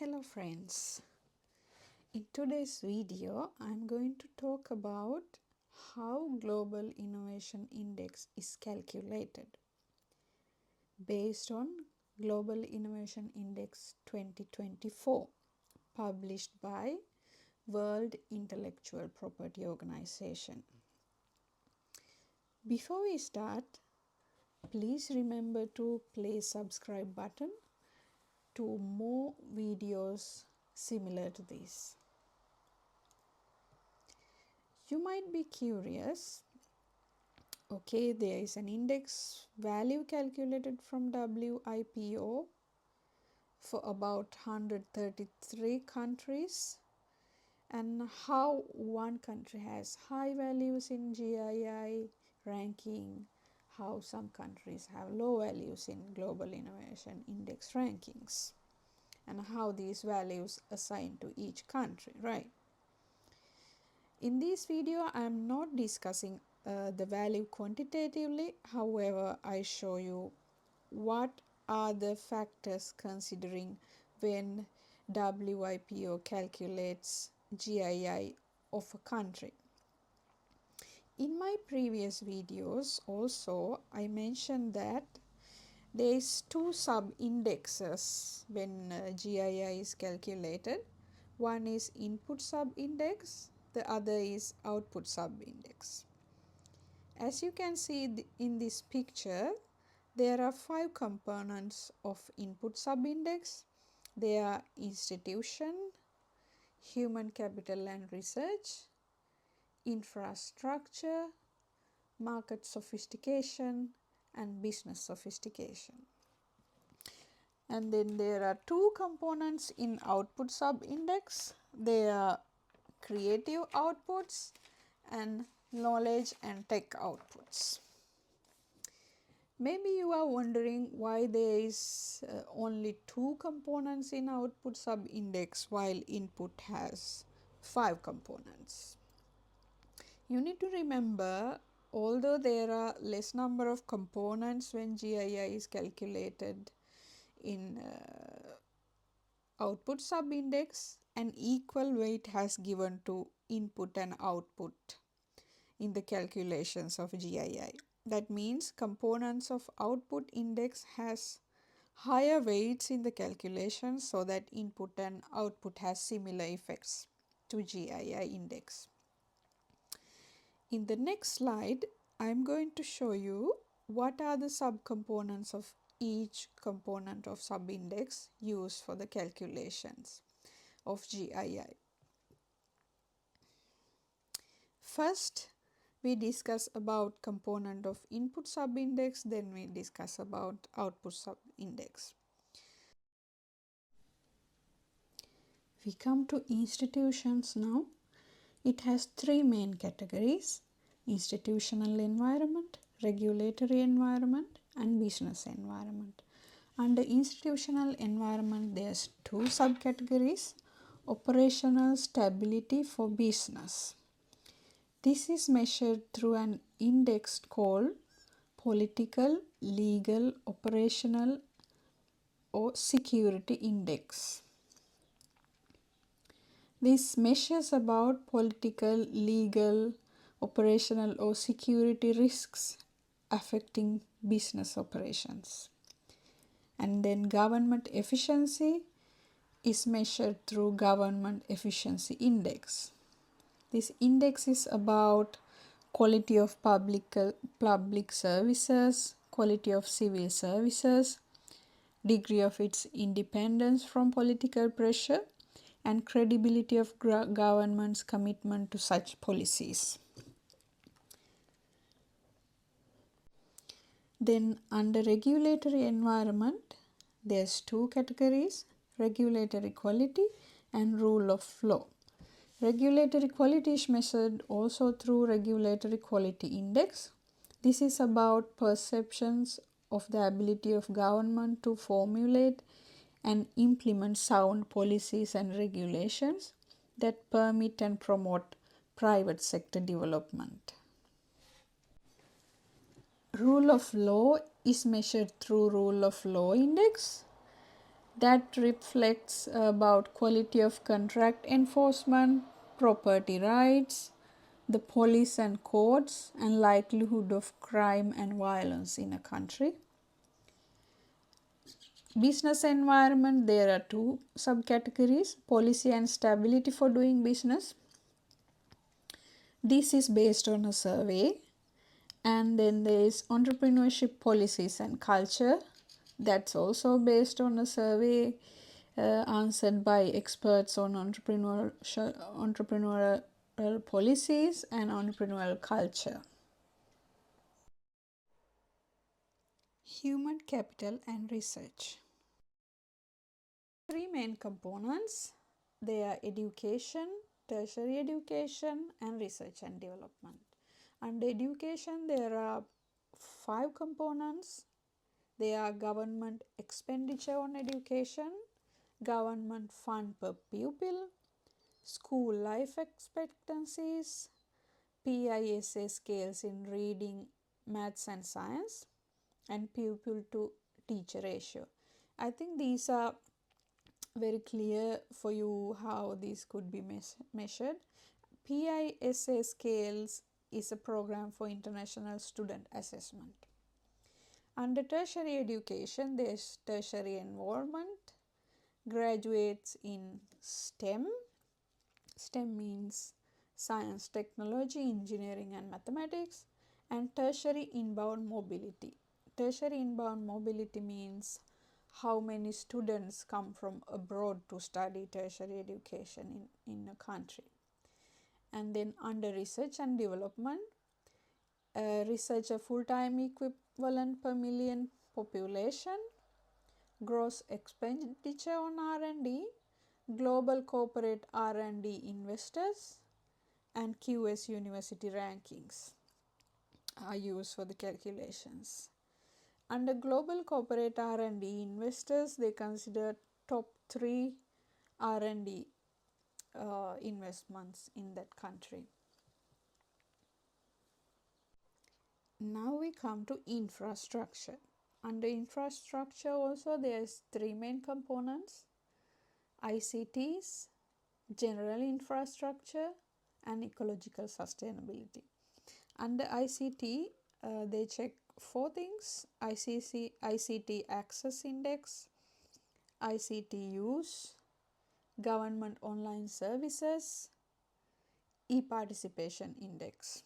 Hello friends, in today's video I'm going to talk about how Global Innovation Index is calculated based on Global Innovation Index 2024 published by World Intellectual Property Organization. Before we start, please remember to play subscribe button to more videos similar to this. You might be curious, okay, there is an index value calculated from WIPO for about 133 countries, and how one country has high values in GII ranking, how some countries have low values in Global Innovation Index rankings, and how these values assigned to each country, right? In this video, I am not discussing the value quantitatively. However, I show you what are the factors considering when WIPO calculates GII of a country. In my previous videos also, I mentioned that there is two sub-indexes when GII is calculated. One is input sub-index, the other is output sub-index. As you can see in this picture, there are 5 components of input sub-index. They are institution, human capital and research, infrastructure, market sophistication, and business sophistication. And then there are 2 components in output sub-index. They are creative outputs and knowledge and tech outputs. Maybe you are wondering why there is only 2 components in output sub-index while input has 5 components. You need to remember, although there are less number of components when GII is calculated in output sub-index, an equal weight has given to input and output in the calculations of GII. That means components of output index has higher weights in the calculations so that input and output has similar effects to GII index. In the next slide, I am going to show you what are the subcomponents of each component of sub-index used for the calculations of GII. First, we discuss about component of input sub-index, then we discuss about output sub-index. We come to institutions now. It has 3 main categories: institutional environment, regulatory environment, and business environment. Under institutional environment, there's 2 subcategories: operational stability for business. This is measured through an index called political, legal, operational, or security index. This measures about political, legal, operational, or security risks affecting business operations. And then government efficiency is measured through government efficiency index. This index is about quality of public services, quality of civil services, degree of its independence from political pressure, and credibility of government's commitment to such policies. Then under regulatory environment, there's 2 categories: regulatory quality and rule of law. Regulatory quality is measured also through regulatory quality index. This is about perceptions of the ability of government to formulate and implement sound policies and regulations that permit and promote private sector development. Rule of law is measured through rule of law index. that reflects about quality of contract enforcement, property rights, the police and courts, and likelihood of crime and violence in a country. Business environment, there are two subcategories: policy and stability for doing business. This is based on a survey. And then there is entrepreneurship policies and culture. That's also based on a survey answered by experts on entrepreneurial policies and entrepreneurial culture. Human capital and research. Three main components. They are education, tertiary education, and research and development. Under education, there are 5 components. They are government expenditure on education, government fund per pupil, school life expectancies, PISA scales in reading, maths and science, and pupil to teacher ratio. I think these are very clear for you how these could be measured. PISA scales is a program for international student assessment. Under tertiary education, there is tertiary enrollment, graduates in STEM. STEM means science, technology, engineering and mathematics, and tertiary inbound mobility. Tertiary inbound mobility means how many students come from abroad to study tertiary education in a country. And then under research and development, researcher full-time equivalent per million population, gross expenditure on R&D, global corporate R&D investors, and QS university rankings are used for the calculations. Under global corporate R&D investors, they consider top 3 R&D investments in that country. Now we come to infrastructure. Under infrastructure also there is 3 main components: ICTs, general infrastructure, and ecological sustainability. Under ICT, they check 4 things: ICT access index, ICT use, government online services, e-participation index.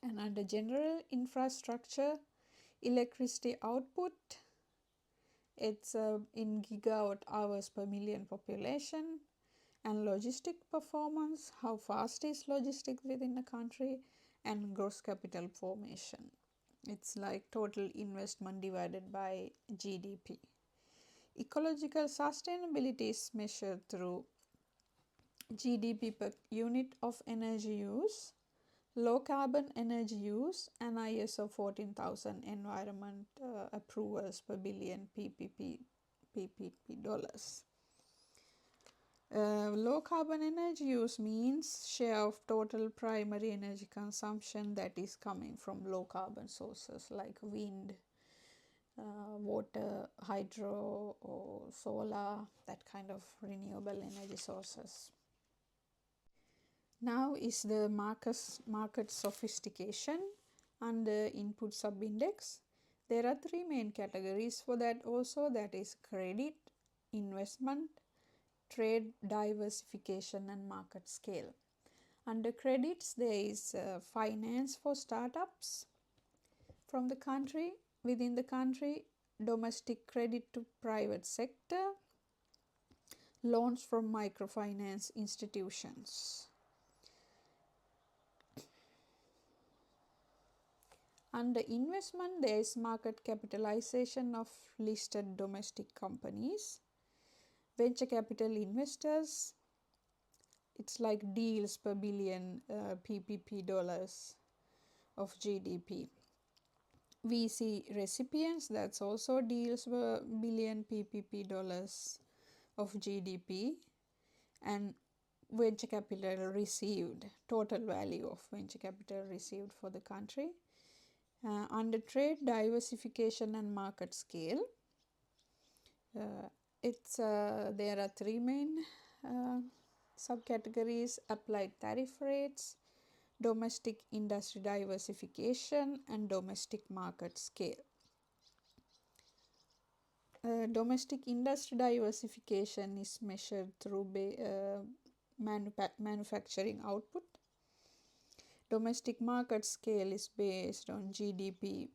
And under general infrastructure, electricity output, it's in gigawatt hours per million population, and logistic performance, how fast is logistics within a country, and gross capital formation. It's like total investment divided by GDP. Ecological sustainability is measured through GDP per unit of energy use, low carbon energy use, and ISO 14000 environment approvals per billion PPP dollars. Low carbon energy use means share of total primary energy consumption that is coming from low carbon sources like wind, water, hydro or solar, that kind of renewable energy sources. Now is the market sophistication under input subindex. There are 3 main categories for that also, that is credit, investment, trade diversification, and market scale. Under credits, there is finance for startups from the country, within the country, domestic credit to private sector, loans from microfinance institutions. Under investment, there is market capitalization of listed domestic companies, venture capital investors, it's like deals per billion PPP dollars of GDP. VC recipients, that's also deals per billion PPP dollars of GDP. And venture capital received, total value of venture capital received for the country. Under trade diversification and market scale, There are three main subcategories: applied tariff rates, domestic industry diversification, and domestic market scale. Domestic industry diversification is measured through manufacturing output. Domestic market scale is based on GDP,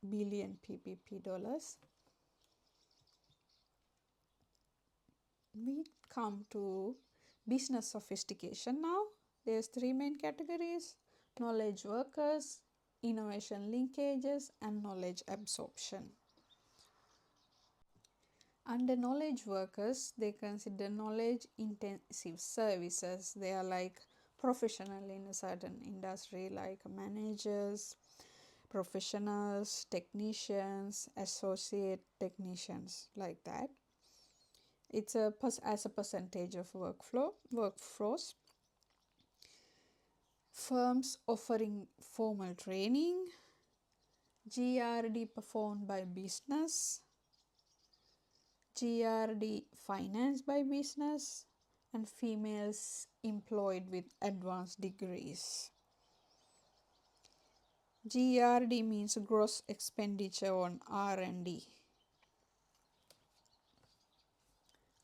billion PPP dollars. We come to business sophistication now. There's three main categories: knowledge workers, innovation linkages, and knowledge absorption. Under knowledge workers, they consider knowledge intensive services. They are like professional in a certain industry, like managers, professionals, technicians, associate technicians, like that. It's as a percentage of workforce. Firms offering formal training, GRD performed by business, GRD financed by business, and females employed with advanced degrees. GRD means gross expenditure on R&D.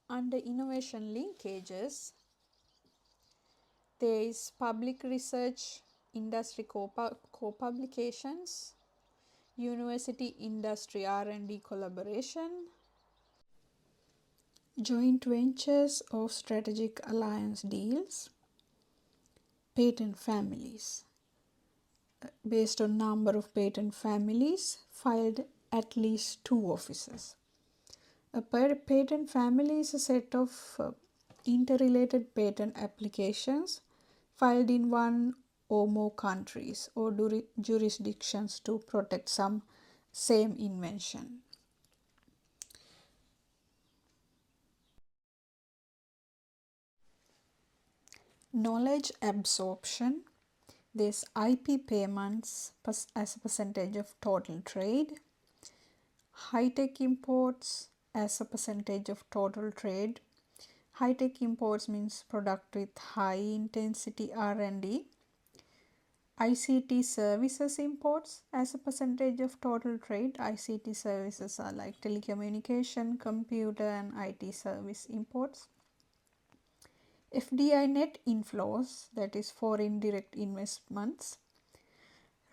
Under innovation linkages, there is public research, industry co-publications, university industry R&D collaboration, joint ventures or strategic alliance deals, patent families. Based on number of patent families filed at least 2 offices. A patent family is a set of interrelated patent applications filed in one or more countries or jurisdictions to protect some same invention. Knowledge absorption. There's IP payments as a percentage of total trade. High-tech imports as a percentage of total trade. High-tech imports means product with high intensity R&D. ICT services imports as a percentage of total trade. ICT services are like telecommunication, computer and IT service imports. FDI net inflows, that is foreign direct investments.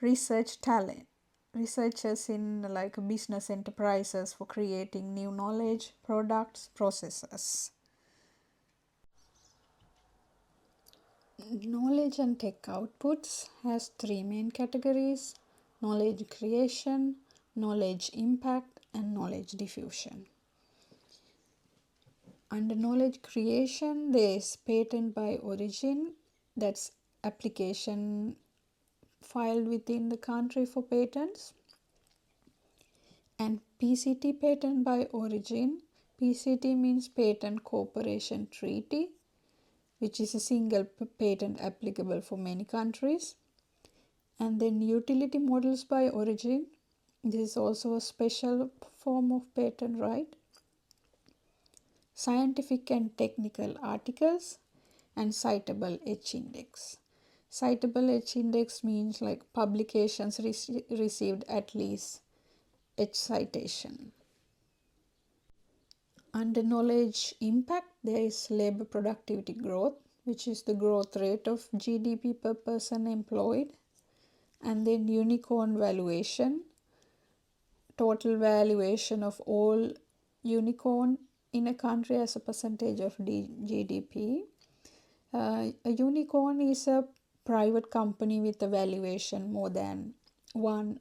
Research talent, researchers in like business enterprises for creating new knowledge, products, processes. Knowledge and tech outputs has 3 main categories: knowledge creation, knowledge impact, and knowledge diffusion. Under knowledge creation, there is patent by origin, that's application filed within the country for patents, and PCT, patent by origin. PCT means patent cooperation treaty, which is a single patent applicable for many countries. And then utility models by origin. This is also a special form of patent right. Scientific and technical articles, and citable H index. Citable H index means like publications received at least H citation. Under knowledge impact, there is labor productivity growth, which is the growth rate of GDP per person employed. And then unicorn valuation, total valuation of all unicorn in a country as a percentage of GDP. A unicorn is a private company with a valuation more than 1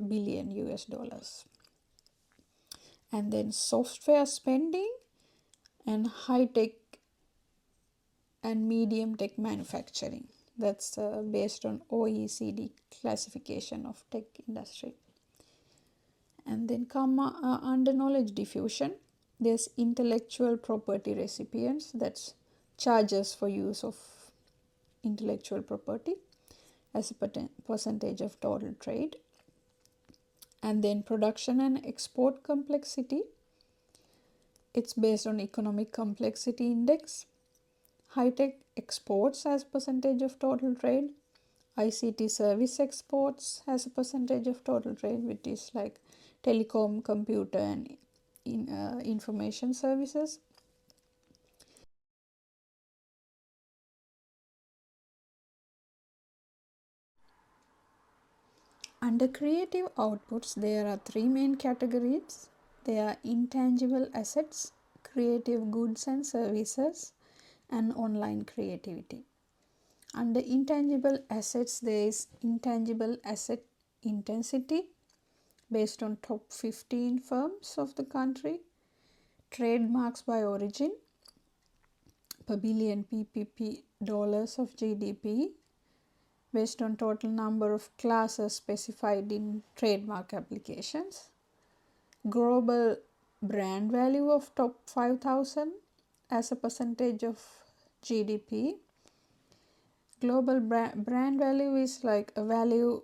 billion US dollars. And then software spending and high-tech and medium-tech manufacturing. That's based on OECD classification of tech industry. And then come under knowledge diffusion, there's intellectual property recipients, that's charges for use of intellectual property as a percentage of total trade. And then production and export complexity, It's based on economic complexity index, high-tech exports as percentage of total trade, ICT service exports as a percentage of total trade, which is like telecom, computer, and information services. Under creative outputs, there are three main categories. They are intangible assets, creative goods and services, and online creativity. Under intangible assets, there is intangible asset intensity based on top 15 firms of the country, trademarks by origin per billion PPP dollars of GDP based on total number of classes specified in trademark applications, global brand value of top 5,000 as a percentage of GDP. Global brand value is like a value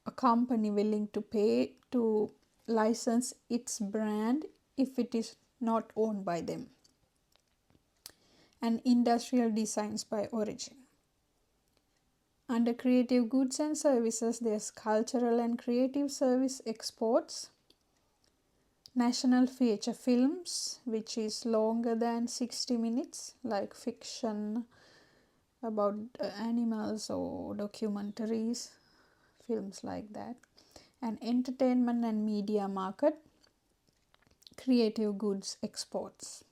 a company willing to pay to license its brand if it is not owned by them. And industrial designs by origin. Under creative goods and services, there's cultural and creative service exports, national feature films, which is longer than 60 minutes, like fiction about animals or documentaries, films like that, and entertainment and media market, creative goods exports.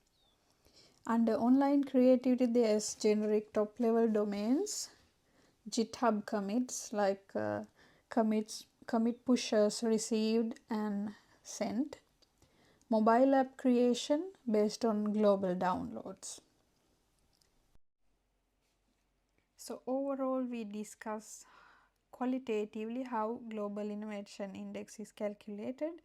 Under online creativity, there's generic top level domains, GitHub commits like commit pushers received and sent, mobile app creation based on global downloads. So overall, we discuss qualitatively how Global Innovation Index is calculated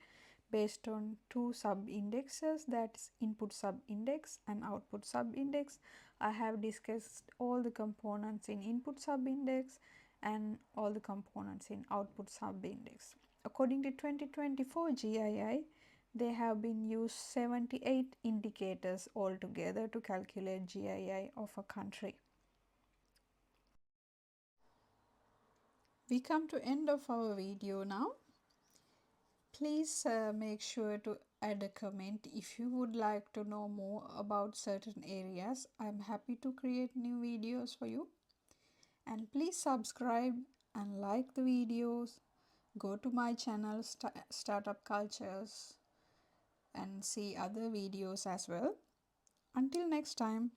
based on two sub-indexes, that's input sub-index and output sub-index. I have discussed all the components in input sub-index and all the components in output sub-index. According to 2024 GII, they have been used 78 indicators altogether to calculate GII of a country. We come to end of our video now. Please make sure to add a comment if you would like to know more about certain areas. I'm happy to create new videos for you. And please subscribe and like the videos. Go to my channel Startup Cultures and see other videos as well. Until next time.